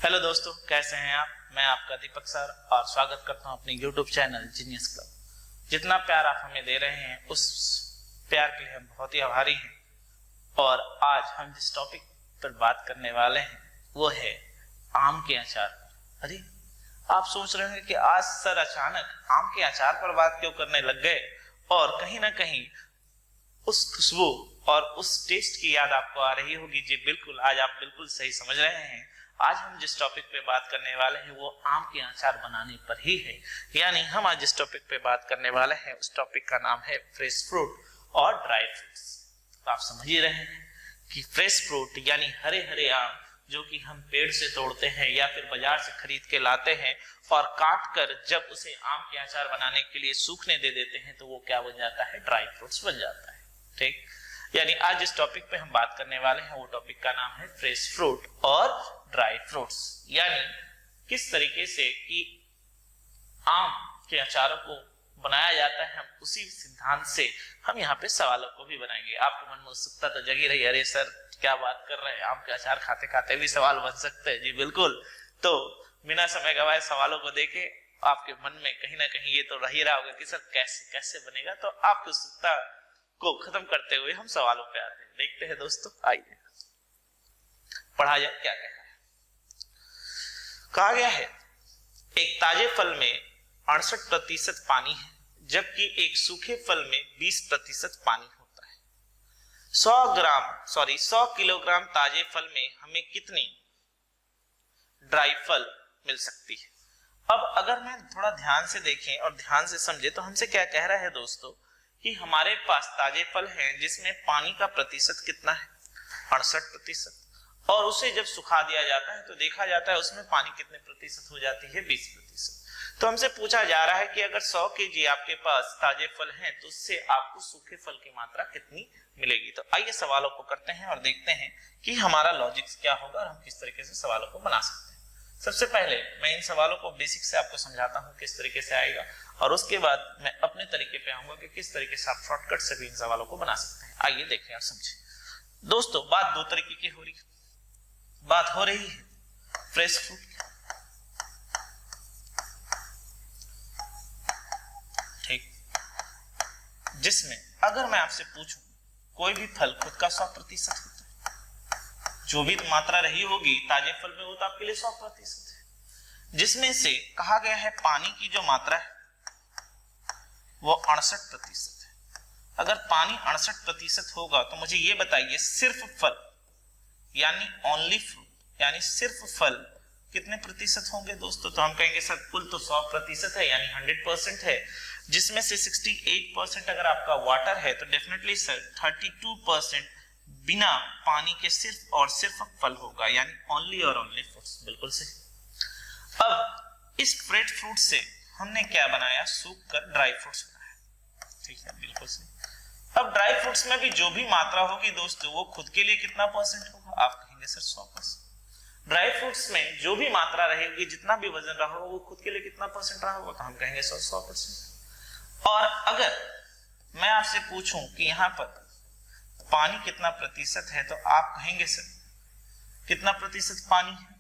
Hello दोस्तों, कैसे हैं आप। मैं आपका दीपक सर और स्वागत करता हूं अपने YouTube चैनल जीनियस क्लब। जितना प्यार आप हमें दे रहे हैं उस प्यार के लिए हम बहुत ही आभारी हैं। और आज हम जिस टॉपिक पर बात करने वाले हैं वो है आम के अचार। अरे आप सोच रहे हैं कि आज सर अचानक आम के अचार पर बात क्यों करने लग गए, और कहीं ना कहीं उस खुशबू और उस टेस्ट की याद आपको आ रही होगी। जी बिल्कुल, आज आप बिल्कुल सही समझ रहे हैं। आज हम जिस टॉपिक पे बात करने वाले हैं वो आम के अचार बनाने पर ही है। यानी हम आज जिस टॉपिक पे बात करने वाले हैं उस टॉपिक का नाम है फ्रेश फ्रूट और ड्राई फ्रूट्स। तो आप समझ ही रहे हैं कि फ्रेश फ्रूट यानी हरे हरे आम जो कि हम पेड़ से तोड़ते हैं या फिर बाजार से खरीद के लाते हैं और काट कर जब उसे आम के अचार बनाने के लिए सूखने दे देते हैं तो वो क्या बन जाता है, ड्राई फ्रूट्स बन जाता है। ठीक, यानी आज जिस टॉपिक पे हम बात करने वाले हैं वो टॉपिक का नाम है फ्रेश फ्रूट और ड्राई फ्रूट्स। यानी किस तरीके से कि आम के अचारों को बनाया जाता है, हम उसी सिद्धांत से हम यहाँ पे सवालों को भी बनाएंगे। आपके मन में उत्सुकता तो जगी रही, अरे सर क्या बात कर रहे हैं, आम के अचार खाते खाते भी सवाल बन सकते हैं। जी बिल्कुल, तो बिना समय गवाए सवालों को देखे आपके मन में कहीं ना कहीं ये तो रह ही रहा होगा कि सर कैसे कैसे बनेगा। तो आपकी उत्सुकता को खत्म करते हुए हम सवालों पे आते हैं। देखते हैं दोस्तों, आइए पढ़ा जाए क्या कहा गया है। एक ताजे फल में 68% पानी है जबकि एक सूखे फल में 20% पानी होता है। 100 किलोग्राम ताजे फल में हमें कितनी ड्राई फल मिल सकती है। अब अगर मैं थोड़ा ध्यान से देखें और ध्यान से समझे तो हमसे क्या कह रहा है दोस्तों कि हमारे पास ताजे फल हैं जिसमें पानी का प्रतिशत कितना है, 68%, और उसे जब सुखा दिया जाता है तो देखा जाता है उसमें पानी कितने प्रतिशत हो जाती है, 20%। तो हमसे पूछा जा रहा है कि अगर 100 केजी आपके पास ताजे फल हैं तो उससे आपको सूखे फल की मात्रा कितनी मिलेगी। तो आइए सवालों को करते हैं और देखते हैं कि हमारा लॉजिक्स क्या होगा और हम किस तरीके से सवालों को बना सकते हैं। सबसे पहले मैं इन सवालों को बेसिक से आपको समझाता हूं किस तरीके से आएगा, और उसके बाद मैं अपने तरीके पे आऊंगा कि किस तरीके से आप शॉर्टकट से भी इन सवालों को बना सकते हैं। आइए देखें और समझें। दोस्तों बात दो तरीके की हो रही है। बात हो रही है फ्रेश फ्रूट की, ठीक, जिसमें अगर मैं आपसे पूछूं कोई भी फल खुद का 100% होता है, जो भी मात्रा रही होगी ताजे फल में वो तो आपके लिए 100% है, जिसमें से कहा गया है पानी की जो मात्रा है वो 68% है। अगर पानी 68% होगा तो मुझे ये बताइए सिर्फ फल यानी ओनली फ्रूट यानी सिर्फ फल कितने प्रतिशत होंगे दोस्तों। तो हम कहेंगे सर कुल तो 100% है यानी 100% है, जिसमें से 68% अगर आपका वाटर है तो डेफिनेटली सर 32% बिना पानी के सिर्फ और सिर्फ फल होगा यानी ओनली और ओनली फ्रूट्स। बिल्कुल सही। अब इस फ्रेश फ्रूट से हमने क्या बनाया, सूख कर ड्राई फ्रूट्स बनाया। ठीक है, बिल्कुल सही। अब ड्राई फ्रूट्स में भी जो भी मात्रा होगी दोस्तों वो खुद के लिए कितना परसेंट होगा, आप कहेंगे सर 100%। ड्राई फ्रूट्स में जो भी मात्रा रहेगी, जितना भी वजन रहा होगा वो खुद के लिए कितना परसेंट रहा होगा, तो हम कहेंगे 100%। और अगर मैं आपसे पूछूं कि यहाँ पर पानी कितना प्रतिशत है तो आप कहेंगे सर कितना प्रतिशत पानी है,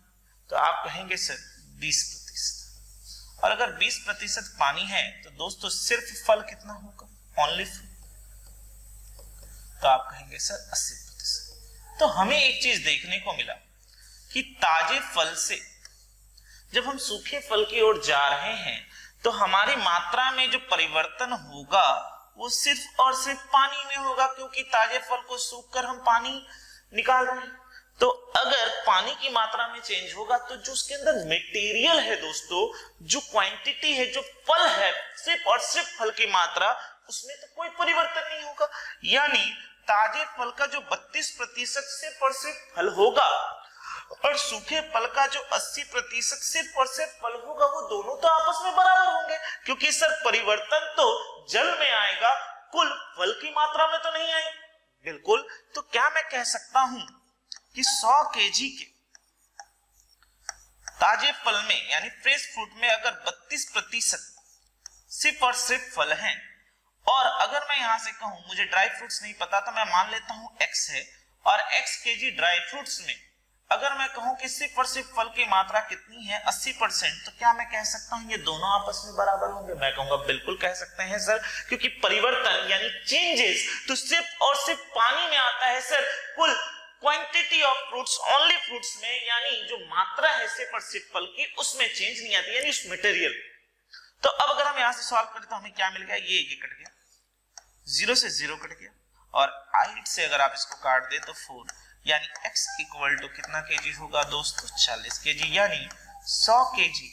तो आप कहेंगे सर 20%। और अगर 20% पानी है तो दोस्तों सिर्फ फल कितना होगा, ओनली फ्रूट, तो आप कहेंगे सर 80%। तो हमें एक चीज देखने को मिला कि ताजे फल से जब हम सूखे फल की ओर जा रहे हैं तो हमारी मात्रा में जो परिवर्तन होगा वो सिर्फ और सिर्फ पानी में होगा, क्योंकि ताजे फल को सूख कर हम पानी निकाल रहे हैं। तो अगर पानी की मात्रा में चेंज होगा तो जो उसके अंदर मटेरियल है दोस्तों, जो क्वांटिटी है, जो फल है, सिर्फ और सिर्फ फल की मात्रा, उसमें तो कोई परिवर्तन नहीं होगा। यानी ताजे फल का जो 32% सिर्फ और सिर्फ फल होगा और सूखे फल का जो 80% सिर्फ और सिर्फ फल होगा, वो दोनों तो आपस में बराबर होंगे, क्योंकि सर परिवर्तन तो जल में आएगा, कुल फल की मात्रा में तो नहीं आएगी। बिल्कुल, तो क्या मैं कह सकता हूं कि 100 केजी के ताजे फल में यानी फ्रेश फ्रूट में अगर 32% सिर्फ और सिर्फ फल हैं, और अगर मैं यहां से कहूं मुझे ड्राई फ्रूट्स नहीं पता तो मैं मान लेता हूं x है, और x केजी ड्राई फ्रूट्स में अगर मैं कहूं कि सिर्फ और सिर्फ फल की मात्रा कितनी है 80%, तो क्या मैं कह सकता हूं ये दोनों आपस में बराबर होंगे? मैं कहूंगा बिल्कुल कह सकते हैं सर, क्योंकि परिवर्तन यानी चेंजेस तो सिर्फ और सिर्फ पानी में आता है सर। कुल quantity of fruits, only fruits में, यानी जो मात्रा है सिर्फ और सिर्फ फल की, उसमें चेंज नहीं आती, यानी उस मटेरियल। तो अब अगर हम यहां से सॉल्व करें तो हमें क्या मिल गया? ये कट गया, 0 से 0 कट गया, और 8 से अगर आप इसको काट दे तो 4, यानी x इक्वल टू कितना केजी होगा दोस्तों? 40 केजी। यानी 100 केजी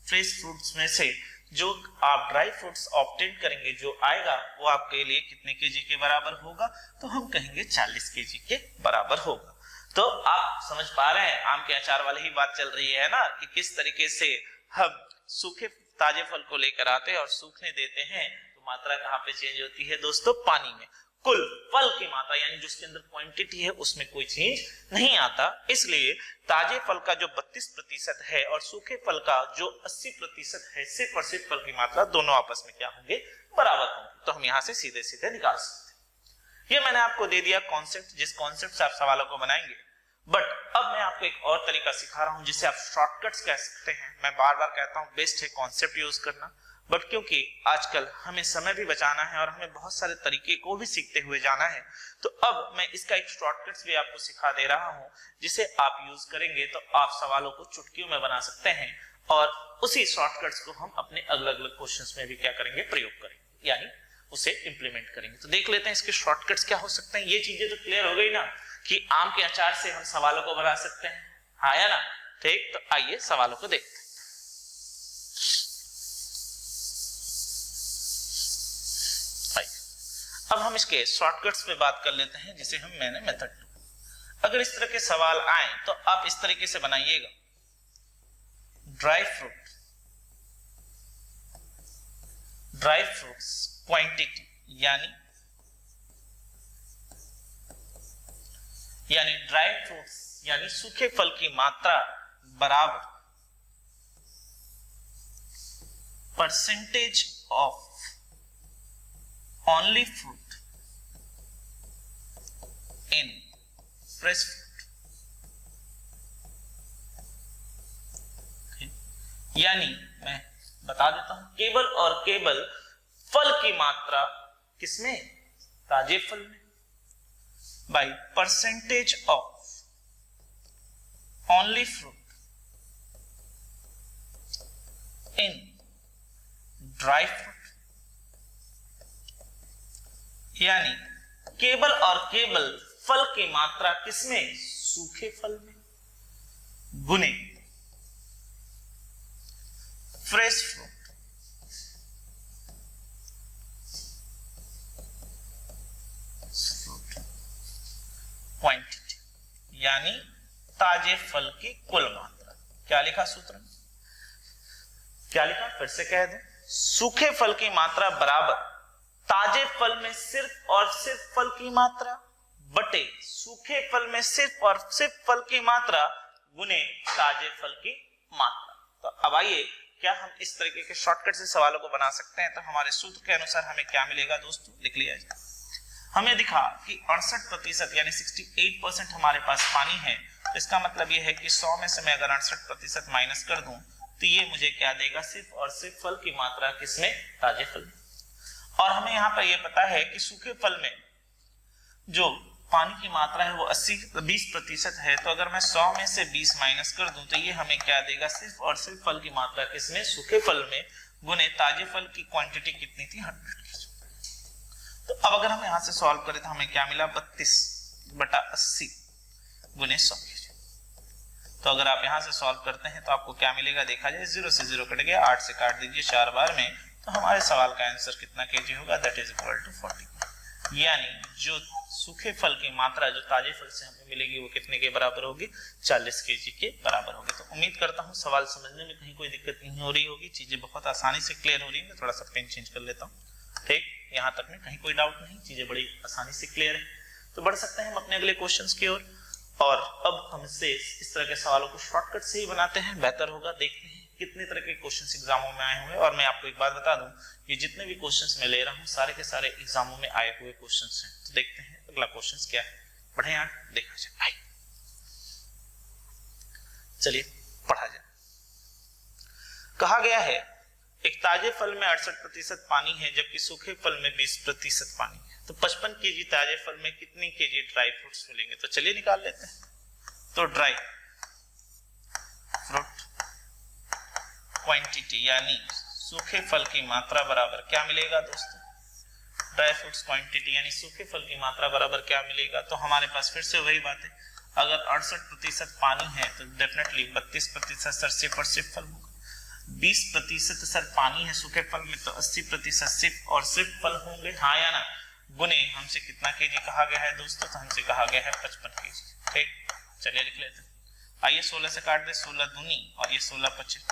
फ्रेश फ्रूट्स में से जो आप ड्राई फ्रूट्स ऑब्टेन करेंगे, जो आएगा वो आपके लिए कितने केजी के बराबर होगा? तो हम कहेंगे 40 केजी के बराबर होगा। तो आप समझ पा रहे हैं, आम के अचार वाली ही बात चल रही है ना, कि किस तरीके से हम सूखे ताजे फल को लेकर आते हैं और सूखने देते हैं, तो मात्रा कहाँ पे चेंज होती है दोस्तों? पानी में। कुल फल की मात्रा यानी जो उसके अंदर क्वांटिटी है उसमें कोई चेंज नहीं आता। इसलिए ताजे फल का जो 32% है और सूखे फल का जो 80% है, सिर्फ और सिर्फ फल की मात्रा दोनों आपस में क्या होंगे? बराबर होंगे। तो हम यहां से सीधे सीधे निकाल सकते हैं। ये मैंने आपको दे दिया कॉन्सेप्ट, जिस कॉन्सेप्ट से आप सवालों को बनाएंगे। बट अब मैं आपको एक और तरीका सिखा रहा हूं जिसे आप शॉर्टकट्स कह सकते हैं। मैं बार बार कहता हूं बेस्ट है कॉन्सेप्ट यूज करना, बट क्योंकि आजकल हमें समय भी बचाना है और हमें बहुत सारे तरीके को भी सीखते हुए जाना है, तो अब मैं इसका एक शॉर्टकट्स भी आपको सिखा दे रहा हूं, जिसे आप यूज करेंगे तो आप सवालों को चुटकियों में बना सकते हैं, और उसी शॉर्टकट्स को हम अपने अलग अलग क्वेश्चंस में भी क्या करेंगे? प्रयोग करेंगे, यानी उसे इंप्लीमेंट करेंगे। तो देख लेते हैं इसके शॉर्टकट्स क्या हो सकते हैं। ये चीजें तो क्लियर हो गई ना कि आम के अचार से हम सवालों को बना सकते हैं, हाँ या ना? ठीक, तो आइए सवालों को देखते हैं। अब हम इसके शॉर्टकट्स पे बात कर लेते हैं, जिसे हम मैंने मेथड 2। अगर इस तरह के सवाल आए तो आप इस तरीके से बनाइएगा। ड्राई फ्रूट्स क्वांटिटी यानी ड्राई फ्रूट्स यानी सूखे फल की मात्रा बराबर percentage of only fruit in fresh fruit. यानी मैं बता देता हूं, केवल और केवल फल की मात्रा किसमें? ताजे फल में, by percentage of only fruit in dry fruit. यानी केवल और केवल फल की मात्रा किसमें? सूखे फल में, गुने फ्रेश फ्रूट क्वांटिटी, यानी ताजे फल की कुल मात्रा। क्या लिखा सूत्र में? क्या लिखा? फिर से कह दें, सूखे फल की मात्रा बराबर ताजे फल में सिर्फ और सिर्फ फल की मात्रा बटे सूखे फल में सिर्फ और सिर्फ फल की मात्रा गुने ताजे फल की मात्रा। तो अब आइए, क्या हम इस तरीके के शॉर्टकट से सवालों को बना सकते हैं? तो हमारे सूत्र के अनुसार हमें क्या मिलेगा दोस्तों? लिख लिया जाए। हमें दिखा कि 68% यानी 68% हमारे पास पानी है, तो इसका मतलब यह है कि 100 में से मैं अगर 68% माइनस कर दूं तो ये मुझे क्या देगा? सिर्फ और सिर्फ फल की मात्रा किसमें? ताजे फल में। और हमें यहाँ पर यह पता है कि सूखे फल में जो पानी की मात्रा है वो 20% है, तो अगर मैं 100 में से 20 माइनस कर दूं तो ये हमें क्या देगा? सिर्फ और सिर्फ फल की मात्रा किसमें? सूखे फल में, गुने ताजे फल की क्वांटिटी कितनी थी? 100। तो अब अगर हम यहां से सॉल्व करें तो हमें क्या मिला? 32/80 गुने 100। तो अगर आप यहां से सॉल्व करते हैं तो आपको क्या मिलेगा? देखा जाए, 0 से 0 कट गया, 8 से काट दीजिए 4 बार में, तो हमारे सवाल का आंसर कितना केजी होगा? That is equal to 40। यानी जो सूखे फल की मात्रा जो ताजे फल से हमें मिलेगी वो कितने के बराबर होगी? 40 केजी के बराबर होगी। तो उम्मीद करता हूँ सवाल समझने में कहीं कोई दिक्कत नहीं हो रही होगी, चीजें बहुत आसानी से क्लियर हो रही है। थोड़ा सा पेन चेंज कर लेता हूँ, ठीक, यहाँ तक में कहीं कोई डाउट नहीं, चीजें बड़ी आसानी से क्लियर है। तो बढ़ सकते हैं हम अपने अगले क्वेश्चन की ओर, और अब हमसे इस तरह के सवालों को शॉर्टकट से ही बनाते हैं, बेहतर होगा। देखते हैं कितने तरह के क्वेश्चंस एग्जामों में आए हुए। और मैं आपको एक बात बता दूं, ये जितने भी क्वेश्चंस मैं ले रहा हूं सारे के सारे एग्जामों में आए हुए क्वेश्चंस हैं। तो देखते हैं अगला क्वेश्चन क्या है, बढ़े यार, देखा जाए भाई। चलिए पढ़ा जाए। कहा गया है एक ताजे फल में 68% पानी है जबकि सूखे फल में 20% पानी है, तो 55 केजी ताजे फल में कितनी केजी ड्राई फ्रूट्स मिलेंगे? तो चलिए निकाल लेते हैं। तो ड्राई फ्रूट क्वांटिटी यानी सूखे फल की मात्रा बराबर क्या मिलेगा दोस्तों? ड्राई फ्रूट्स क्वांटिटी यानी सूखे फल की मात्रा बराबर क्या मिलेगा? तो हमारे पास फिर से वही बात है, अगर 68% पानी है तो डेफिनेटली 32% सर सिर्फ और सिर्फ फल होगा, 20% सर पानी है सूखे फल में तो 80% सिर्फ और सिर्फ फल होंगे, हाँ या ना? गुने हमसे कितना केजी कहा गया है दोस्तों? तो हमसे कहा गया है 55 केजी। ठीक, चलिए लिख लेते हैं। आइए 16 से काट दे, 16 दूनी और ये 16 25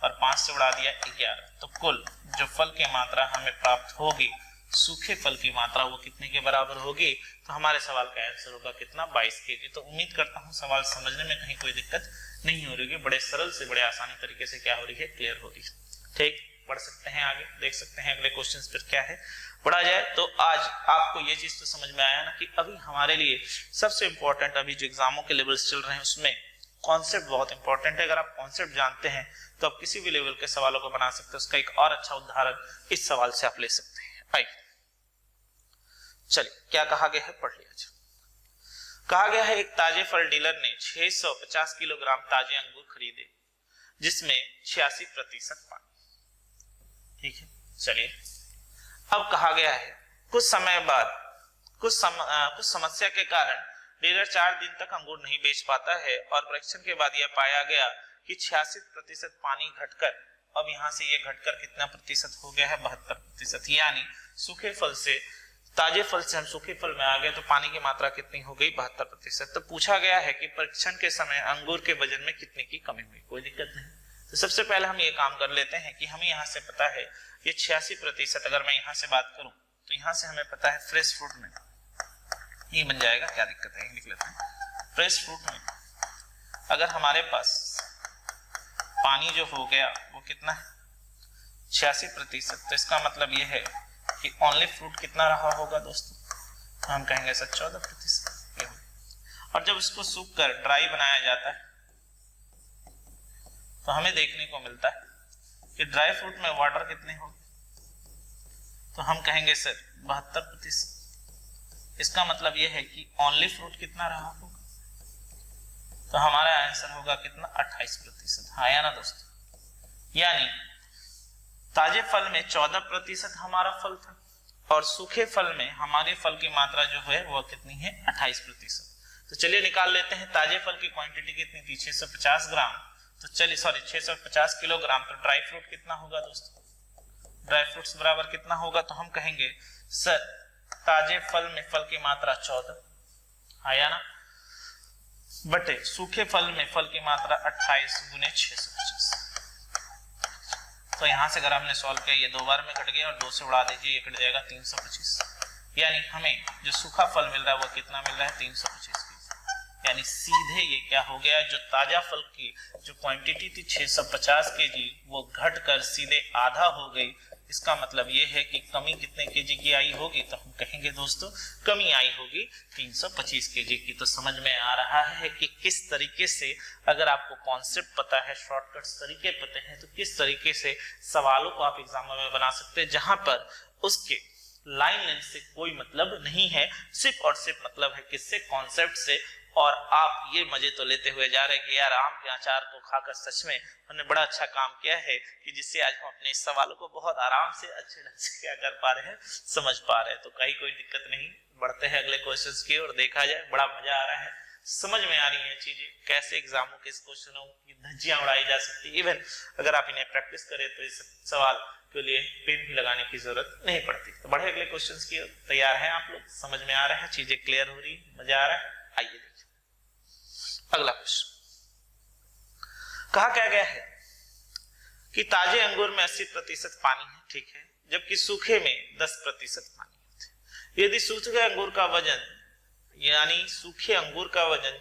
और 5 से उड़ा दिया 11, तो कुल जो फल की मात्रा हमें प्राप्त होगी सूखे फल की मात्रा वो कितने के बराबर होगी? तो हमारे सवाल का आंसर होगा कितना? 22 केजी। तो उम्मीद करता हूँ सवाल समझने में कहीं कोई दिक्कत नहीं हो रही है, बड़े सरल से बड़े आसानी तरीके से क्या हो रही है? क्लियर हो रही है। ठीक, पढ़ सकते हैं आगे, देख सकते हैं अगले क्वेश्चन फिर क्या है पढ़ा जाए। तो आज आपको ये चीज तो समझ में आया ना कि अभी हमारे लिए सबसे इंपॉर्टेंट अभी जो एग्जामों के लेवल्स चल रहे हैं उसमें कॉन्सेप्ट बहुत इंपॉर्टेंट है। अगर आप कॉन्सेप्ट जानते हैं तो आप किसी भी लेवल के सवालों को बना सकते हैं। उसका एक और अच्छा उदाहरण इस सवाल से आप ले सकते हैं। आइए चलिए क्या कहा गया है पढ़ लिया जाए। कहा गया है एक ताजे फल डीलर ने 650 किलोग्राम ताजे अंगूर खरीदे जिसमें 86% पानी। ठीक है, चलिए अब कहा गया है कुछ समय बाद कुछ समस्या के कारण डीलर 4 दिन तक अंगूर नहीं बेच पाता है और परीक्षण के बाद यह पाया गया कि 86% पानी घटकर अब यहाँ से ये घटकर कितना प्रतिशत हो गया है? 72%। यानी सूखे फल से ताजे फल से हम सूखे फल में आ गए तो पानी की मात्रा कितनी हो गई? 72%। तो पूछा गया है कि परीक्षण के समय अंगूर के वजन में कितने की कमी हुई? कोई दिक्कत नहीं। तो सबसे पहले हम ये काम कर लेते हैं कि हमें यहाँ से पता है ये 86%, अगर मैं यहाँ से बात करूं तो यहाँ से हमें पता है फ्रेश फ्रूट में ये बन जाएगा, क्या दिक्कत है? लिख लेते हैं। फ्रेश फ्रूट में अगर हमारे पास पानी जो हो गया वो कितना है? 86%। तो इसका मतलब ये है कि ओनली फ्रूट कितना रहा होगा दोस्तों? तो हम कहेंगे सर 14%। और जब इसको सूख कर ड्राई बनाया जाता है तो हमें देखने को मिलता है कि ड्राई फ्रूट में वाटर कितने हो? तो हम कहेंगे सर 72%। इसका मतलब यह है कि ओनली फ्रूट कितना रहा होगा? तो हमारा आंसर होगा कितना? 28%। हाँ या ना दोस्तों? यानी ताजे फल में 14% हमारा फल था और सूखे फल में हमारे फल की मात्रा जो है वो कितनी है? 28%। तो चलिए निकाल लेते हैं ताजे फल की क्वांटिटी कितनी थी? 650 ग्राम। तो चलिए 650 किलोग्राम। तो ड्राई फ्रूट कितना होगा दोस्तों? ड्राई फ्रूट्स बराबर कितना होगा? तो हम कहेंगे सर ताजे फल में फल की मात्रा 14, आया ना, बटे सूखे फल में फल की मात्रा 28 गुने 650। तो यहां से अगर हमने सॉल्व किया ये 2 बार में कट गया और 2 से उड़ा दीजिए, ये कट जाएगा 325। यानी हमें जो सूखा फल मिल रहा है वो कितना मिल रहा है? 325 केजी। यानी सीधे ये क्या हो गया, जो ताजा फल की जो क्वांटिटी थी 650 केजी वो घटकर सीधे आधा हो गई। इसका मतलब ये है कि कमी कितने केजी की आई होगी? तो हम कहेंगे दोस्तों कमी आई होगी 325 केजी की। तो समझ में आ रहा है कि किस तरीके से अगर आपको कॉन्सेप्ट पता है, शॉर्टकट्स तरीके पते हैं, तो किस तरीके से सवालों को आप एग्जाम में बना सकते हैं जहां पर उसके लाइन लेंथ से कोई मतलब नहीं है, सिर्फ और सिर्फ मतलब है किससे? कॉन्सेप्ट से। और आप ये मजे तो लेते हुए जा रहे हैं कि यार आम के अचार को खाकर सच में हमने बड़ा अच्छा काम किया है कि जिससे आज हम अपने इस सवालों को बहुत आराम से अच्छे ढंग से क्या कर पा रहे हैं, समझ पा रहे हैं। तो कहीं कोई दिक्कत नहीं, बढ़ते हैं अगले क्वेश्चंस की और देखा जाए। बड़ा मजा आ रहा है, समझ में आ रही है चीजें, कैसे एग्जामों के क्वेश्चनों की धज्जियां उड़ाई जा सकती है। इवन अगर आप इन्हें प्रैक्टिस करें तो इस सवाल के लिए पेन भी लगाने की जरूरत नहीं पड़ती। तो बढ़े अगले क्वेश्चंस की। तैयार हैं आप लोग? समझ में आ रहा है, चीजें क्लियर हो रही है, मजा आ रहा है? आइए देखिए अगला क्वेश्चन। कहा क्या गया है कि ताजे अंगूर में 80% पानी है, ठीक है, जबकि सूखे में 10% पानी है। यदि सूखे अंगूर का वजन यानी सूखे अंगूर का वजन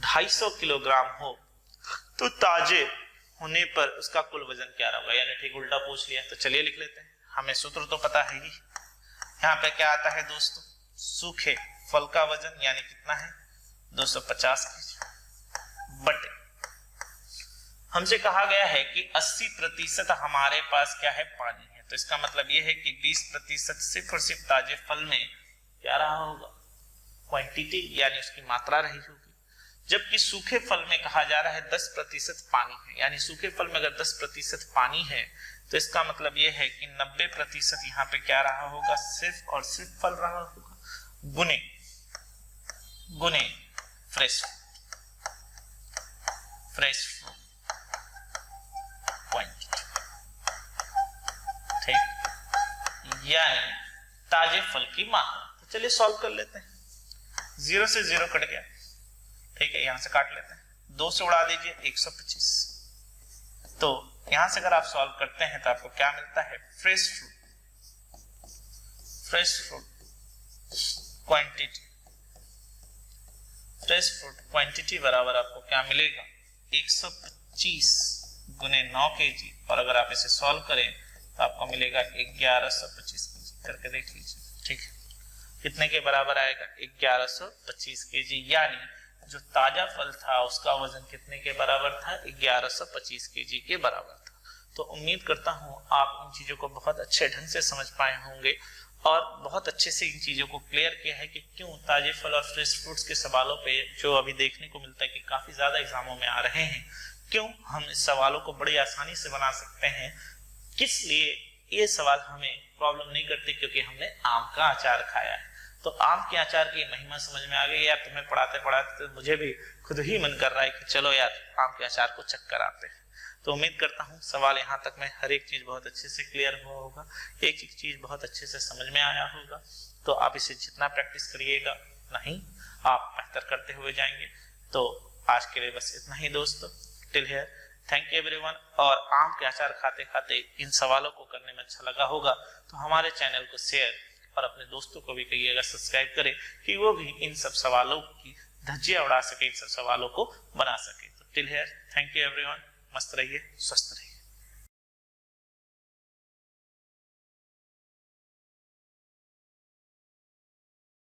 250 किलोग्राम हो तो ताजे होने पर उसका कुल वजन क्या होगा? यानी ठीक उल्टा पूछ लिया। तो चलिए लिख लेते हैं, हमें सूत्र तो पता है ही। यहाँ पे क्या आता है दोस्तों? सूखे फल का वजन यानी कितना है? 250 केजी। बटे हमसे कहा गया है कि 80% हमारे पास क्या है, पानी है। तो इसका मतलब यह है कि 20% सिर्फ और सिर्फ ताजे फल में क्या रहा होगा, क्वांटिटी यानी उसकी मात्रा रही होगी। जबकि सूखे फल में कहा जा रहा है 10% पानी है, यानी सूखे फल में अगर 10% पानी है तो इसका मतलब यह है कि 90% यहाँ पे क्या रहा होगा, सिर्फ और सिर्फ फल रहा होगा, गुने फ्रेश फ्रूट क्वांटिटी, ठीक, यानी ताजे फल की मात्रा। तो चलिए सॉल्व कर लेते हैं। 0 से 0 कट गया, ठीक है, यहां से काट लेते हैं, 2 से उड़ा दीजिए 125। तो यहां से अगर आप सॉल्व करते हैं तो आपको क्या मिलता है, फ्रेश फ्रूट क्वांटिटी बराबर आपको क्या मिलेगा, 125 गुने 9 kg, और अगर आप इसे सॉल्व करें तो आपको मिलेगा 1125 kg। करके देख लीजिए, ठीक है, कितने के बराबर आएगा, 1125 kg, यानी जो ताजा फल था उसका वजन कितने के बराबर था, 1125 kg के बराबर था। तो उम्मीद करता हूं आप इन चीजों को बहुत अच्छे ढंग से समझ पाए होंगे और बहुत अच्छे से इन चीजों को क्लियर किया है कि क्यों ताजे फल और फ्रेश फ्रूट्स के सवालों पे जो अभी देखने को मिलता है कि काफी ज्यादा एग्जामों में आ रहे हैं, क्यों हम इस सवालों को बड़ी आसानी से बना सकते हैं। किस लिए ये सवाल हमें प्रॉब्लम नहीं करते, क्योंकि हमने आम का अचार खाया है। तो आम के अचार की महिमा समझ में आ गई यार, तुम्हें पढ़ाते पढ़ाते तो मुझे भी खुद ही मन कर रहा है कि चलो यार आम के अचार को चक्कर आते हैं। तो उम्मीद करता हूँ सवाल यहाँ तक में हर एक चीज बहुत अच्छे से क्लियर हुआ होगा, एक एक चीज बहुत अच्छे से समझ में आया होगा। तो आप इसे जितना प्रैक्टिस करिएगा नहीं आप बेहतर करते हुए जाएंगे। तो आज के लिए बस इतना ही दोस्तों, till here, thank you everyone. और आम के अचार खाते खाते इन सवालों को करने में अच्छा लगा होगा तो हमारे चैनल को शेयर और अपने दोस्तों को भी कहिएगा सब्सक्राइब करें कि वो भी इन सब सवालों की धज्जियां उड़ा सके, इन सब सवालों को बना सके। तो till here, thank you everyone, मस्त रहिए, स्वस्थ रहिए।